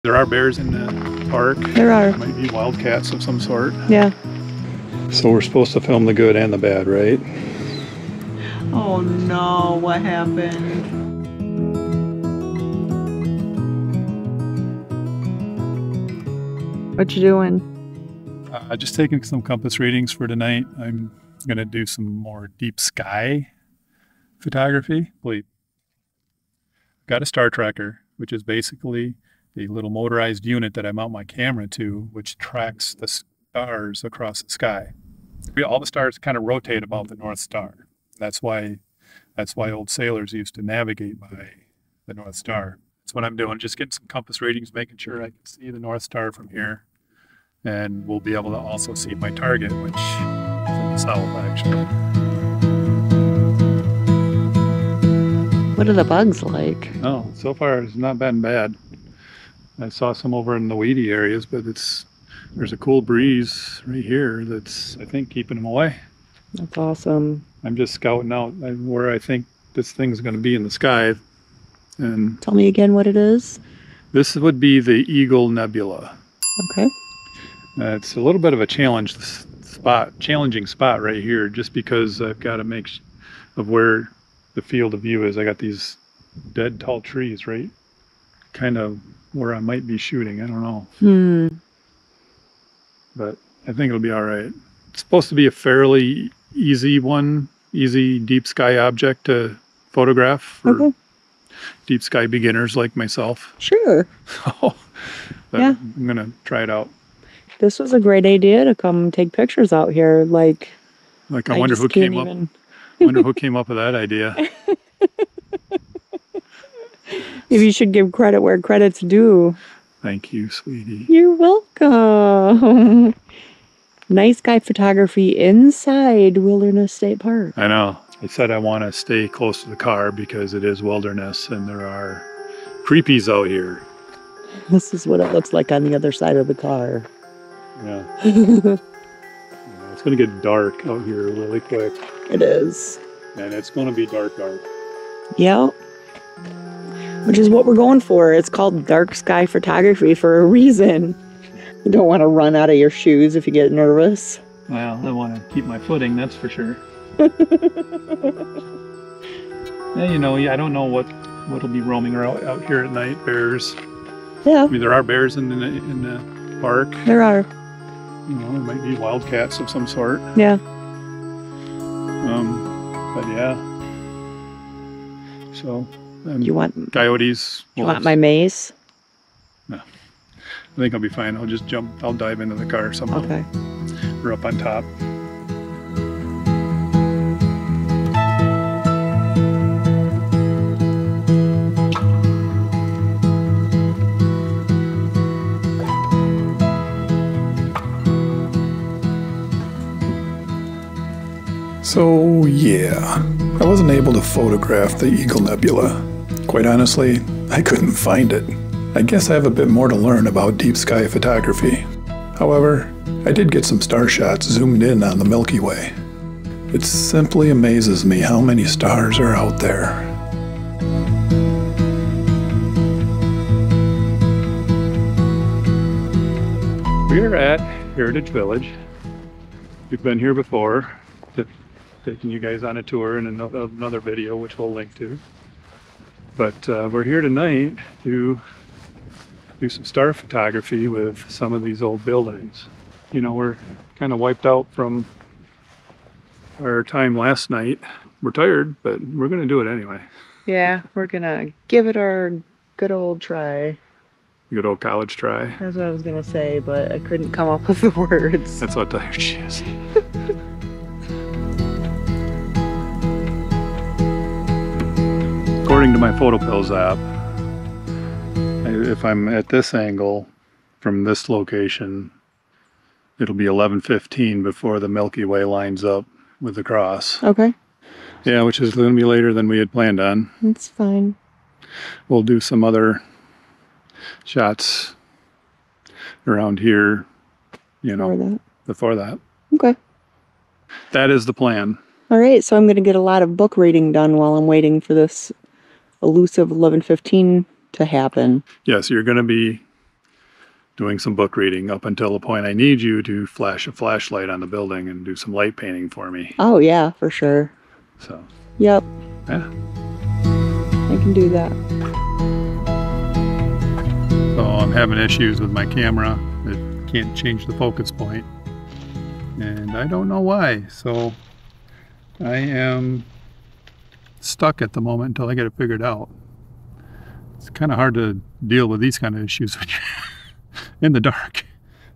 There are bears in the park. There are. Might be wildcats of some sort. Yeah. So we're supposed to film the good and the bad, right? Oh no, what happened? What you doing? Just taking some compass readings for tonight. I'm going to do some more deep sky photography. Got a star tracker, which is basically a little motorized unit that I mount my camera to, which tracks the stars across the sky. All the stars kind of rotate about the North Star. That's why old sailors used to navigate by the North Star. That's what I'm doing, just getting some compass readings, making sure I can see the North Star from here. And we'll be able to also see my target, which is in the south, actually. What are the bugs like? Oh, so far it's not been bad. I saw some over in the weedy areas, but there's a cool breeze right here that's, I think, keeping them away. That's awesome. I'm just scouting out where I think this thing's going to be in the sky. And tell me again what it is. This would be the Eagle Nebula. Okay. It's a little bit of a challenging spot right here, just because I've got to make of where the field of view is. I got these dead tall trees right kind of where I might be shooting. I don't know. But I think it'll be all right. It's supposed to be a fairly easy deep sky object to photograph for deep sky beginners like myself. Sure. Yeah. I'm gonna try it out. This was a great idea to come take pictures out here. Like I wonder who came up. Wonder who came up with that idea. Maybe you should give credit where credit's due. Thank you, sweetie. You're welcome. Night sky photography inside Wilderness State Park. I know. I said I want to stay close to the car because it is wilderness and there are creepies out here. This is what it looks like on the other side of the car. Yeah. It's going to get dark out here really quick. It is. And it's going to be dark. Yeah. Which is what we're going for. It's called dark sky photography for a reason. You don't want to run out of your shoes if you get nervous. Well, I want to keep my footing, that's for sure. Yeah, you know, I don't know what'll be roaming out here at night. Bears. Yeah. I mean, there are bears in the park. There are. You know, there might be wildcats of some sort. Yeah. But yeah. So. You want coyotes? You want my mace? No. I think I'll be fine. I'll just jump. I'll dive into the car somehow. Okay. We're up on top. So yeah, I wasn't able to photograph the Eagle Nebula. Quite honestly, I couldn't find it. I guess I have a bit more to learn about deep sky photography. However, I did get some star shots zoomed in on the Milky Way. It simply amazes me how many stars are out there. We're at Heritage Village. We've been here before, taking you guys on a tour in another video, which we'll link to. But we're here tonight to do some star photography with some of these old buildings. You know, we're kind of wiped out from our time last night. We're tired, but we're going to do it anyway. Yeah, we're going to give it our good old try. Good old college try. That's what I was going to say, but I couldn't come up with the words. That's how tired she is. According to my PhotoPills app, if I'm at this angle from this location, it'll be 11:15 before the Milky Way lines up with the cross. Okay. Yeah, which is going to be later than we had planned on. That's fine. We'll do some other shots around here, you know, before that. Okay. That is the plan. All right, so I'm going to get a lot of book reading done while I'm waiting for this elusive 11:15 to happen. Yes, you're going to be doing some book reading up until the point I need you to flash a flashlight on the building and do some light painting for me. Oh, yeah, for sure. So, Yep. yeah. I can do that. So I'm having issues with my camera. It can't change the focus point. And I don't know why. So I am stuck at the moment until I get it figured out. It's kind of hard to deal with these kind of issues when you're in the dark.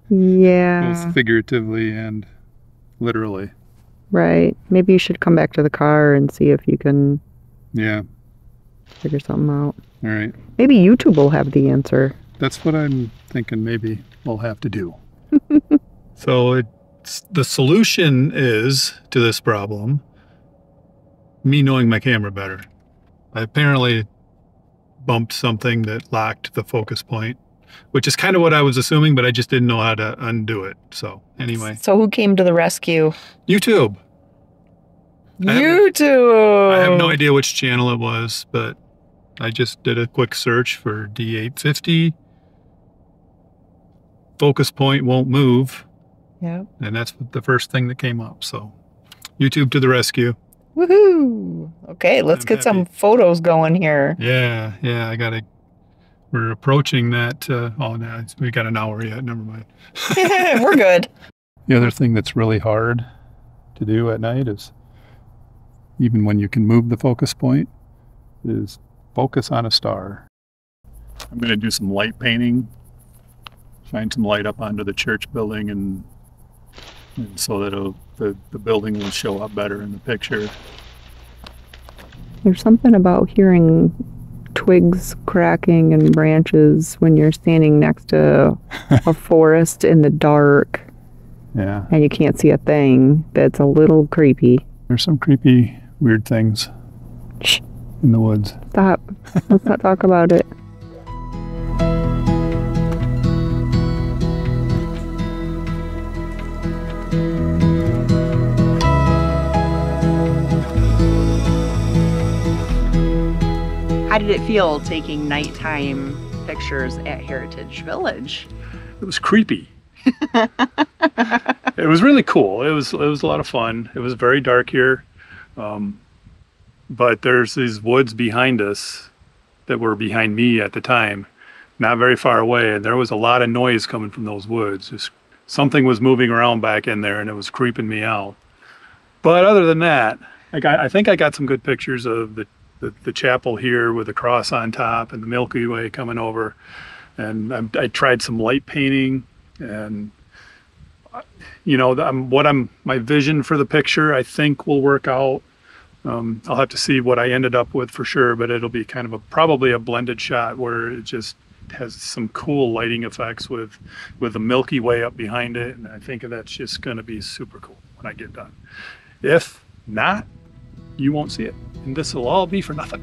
Yeah. Both figuratively and literally. Right. Maybe you should come back to the car and see if you can figure something out. All right. Maybe YouTube will have the answer. That's what I'm thinking maybe we'll have to do. So the solution is to this problem me knowing my camera better. I apparently bumped something that locked the focus point, which is kind of what I was assuming, but I just didn't know how to undo it. So anyway. So who came to the rescue? YouTube. YouTube! I have no idea which channel it was, but I just did a quick search for D850. Focus point won't move. Yeah. And that's the first thing that came up. So YouTube to the rescue. Woohoo! Okay, let's get some photos going here. Yeah, we're approaching that. Oh, no, we got an hour yet. Never mind. We're good. The other thing that's really hard to do at night is, even when you can move the focus point, is focus on a star. I'm going to do some light painting, shine some light up onto the church building, and so that the building will show up better in the picture. There's something about hearing twigs cracking and branches when you're standing next to a forest in the dark. Yeah. And you can't see a thing. That's a little creepy. There's some creepy, weird things in the woods. Stop. Let's not talk about it. How did it feel taking nighttime pictures at Heritage Village? It was creepy. It was really cool. It was a lot of fun. It was very dark here, but there's these woods behind us that were behind me at the time, not very far away, and there was a lot of noise coming from those woods. Just something was moving around back in there, and it was creeping me out. But other than that, I think I got some good pictures of the chapel here with the cross on top and the Milky Way coming over, and I tried some light painting. And you know, my vision for the picture, I think, will work out. I'll have to see what I ended up with for sure, but it'll be kind of probably a blended shot where it just has some cool lighting effects with the Milky Way up behind it, and I think that's just going to be super cool when I get done. If not, you won't see it, and this will all be for nothing.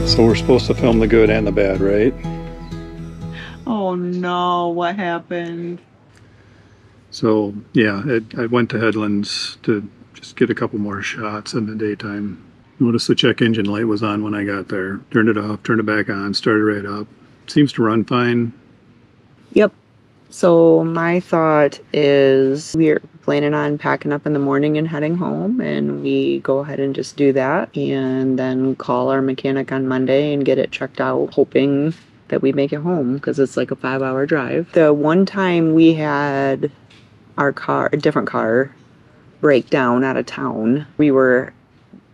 So we're supposed to film the good and the bad, right? Oh no, what happened? So yeah, I went to Headlands to just get a couple more shots in the daytime. Noticed the check engine light was on when I got there. Turned it off, turned it back on, started right up. Seems to run fine. Yep. So my thought is we're planning on packing up in the morning and heading home, and we go ahead and just do that and then call our mechanic on Monday and get it checked out, hoping that we make it home because it's like a 5-hour drive. The one time we had our car, a different car, break down out of town, we were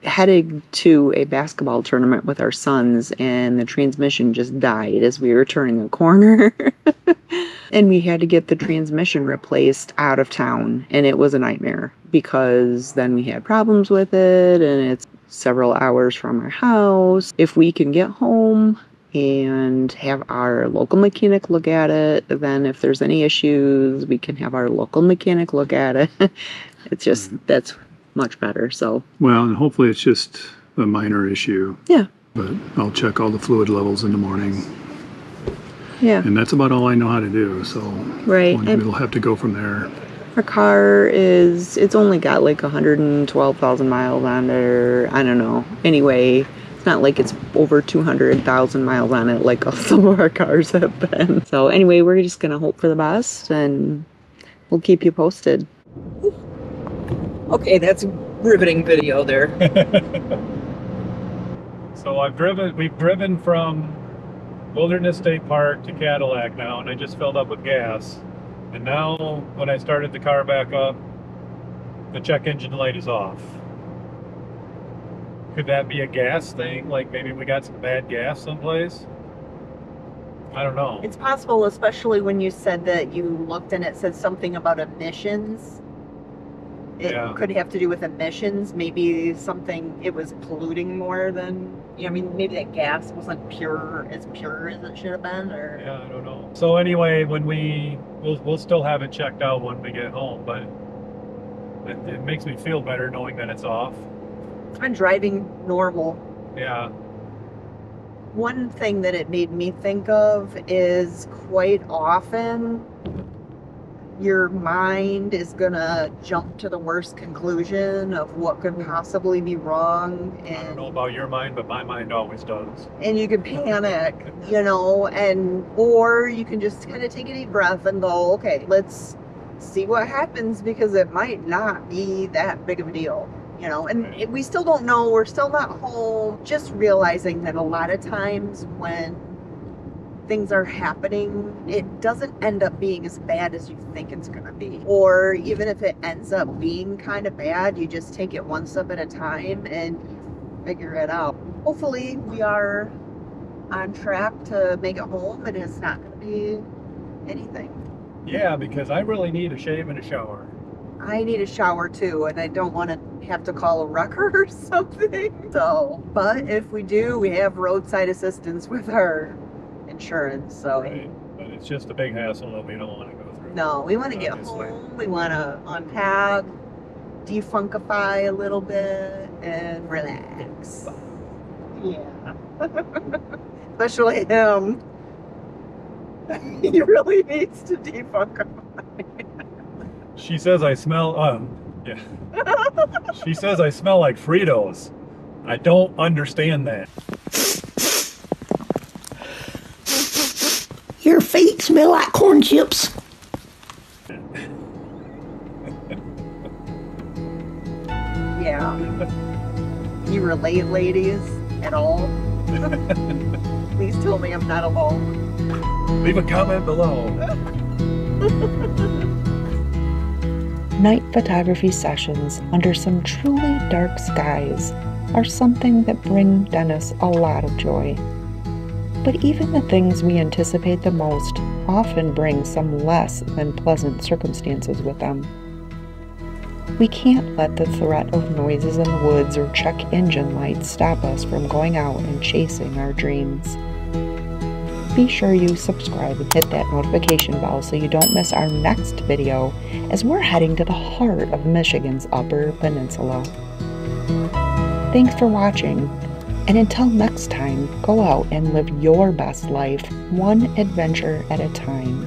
headed to a basketball tournament with our sons, and the transmission just died as we were turning a corner. And we had to get the transmission replaced out of town, and it was a nightmare because then we had problems with it, and it's several hours from our house. If we can get home and have our local mechanic look at it, then if there's any issues, we can have our local mechanic look at it. It's just, that's much better. So well, and hopefully it's just a minor issue. Yeah. But I'll check all the fluid levels in the morning. Yeah. And that's about all I know how to do. So Right. it'll have to go from there. Our car it's only got like 112,000 miles on it, or I don't know. Anyway, it's not like it's over 200,000 miles on it like some of our cars have been. So anyway, we're just going to hope for the best and we'll keep you posted. Okay, that's a riveting video there. So we've driven from Wilderness State Park to Cadillac now, and I just filled up with gas. And now, when I started the car back up, the check engine light is off. Could that be a gas thing? Like maybe we got some bad gas someplace? I don't know. It's possible, especially when you said that you looked and it said something about emissions. It could have to do with emissions. Maybe it was polluting more than, maybe that gas wasn't as pure as it should have been, or... Yeah, I don't know. So anyway, when we'll still have it checked out when we get home, but it makes me feel better knowing that it's off. It's been driving normal. Yeah. One thing that it made me think of is quite often your mind is gonna jump to the worst conclusion of what could possibly be wrong, and I don't know about your mind, but my mind always does. And you can panic, or you can just kind of take a deep breath and go, okay, let's see what happens, because it might not be that big of a deal, and we still don't know, we're still not home. Just realizing that a lot of times when things are happening, it doesn't end up being as bad as you think it's going to be. Or even if it ends up being kind of bad, you just take it one step at a time and figure it out. Hopefully we are on track to make it home and it's not going to be anything. Yeah, because I really need a shave and a shower. I need a shower too, and I don't want to have to call a wrecker or something. So, but if we do, we have roadside assistance with our insurance, so right. But it's just a big hassle that we don't want to go through. No, we want to get home, we want to unpack, defunkify a little bit, and relax. Yeah. Especially him. He really needs to defunkify. She says I smell, yeah. She says I smell like Fritos. I don't understand that. Your feet smell like corn chips. Yeah. You relate, ladies, at all? Please tell me I'm not alone. Leave a comment below. Night photography sessions under some truly dark skies are something that bring Dennis a lot of joy. But even the things we anticipate the most often bring some less than pleasant circumstances with them. We can't let the threat of noises in the woods or check engine lights stop us from going out and chasing our dreams. Be sure you subscribe and hit that notification bell so you don't miss our next video, as we're heading to the heart of Michigan's Upper Peninsula. Thanks for watching. And until next time, go out and live your best life, one adventure at a time.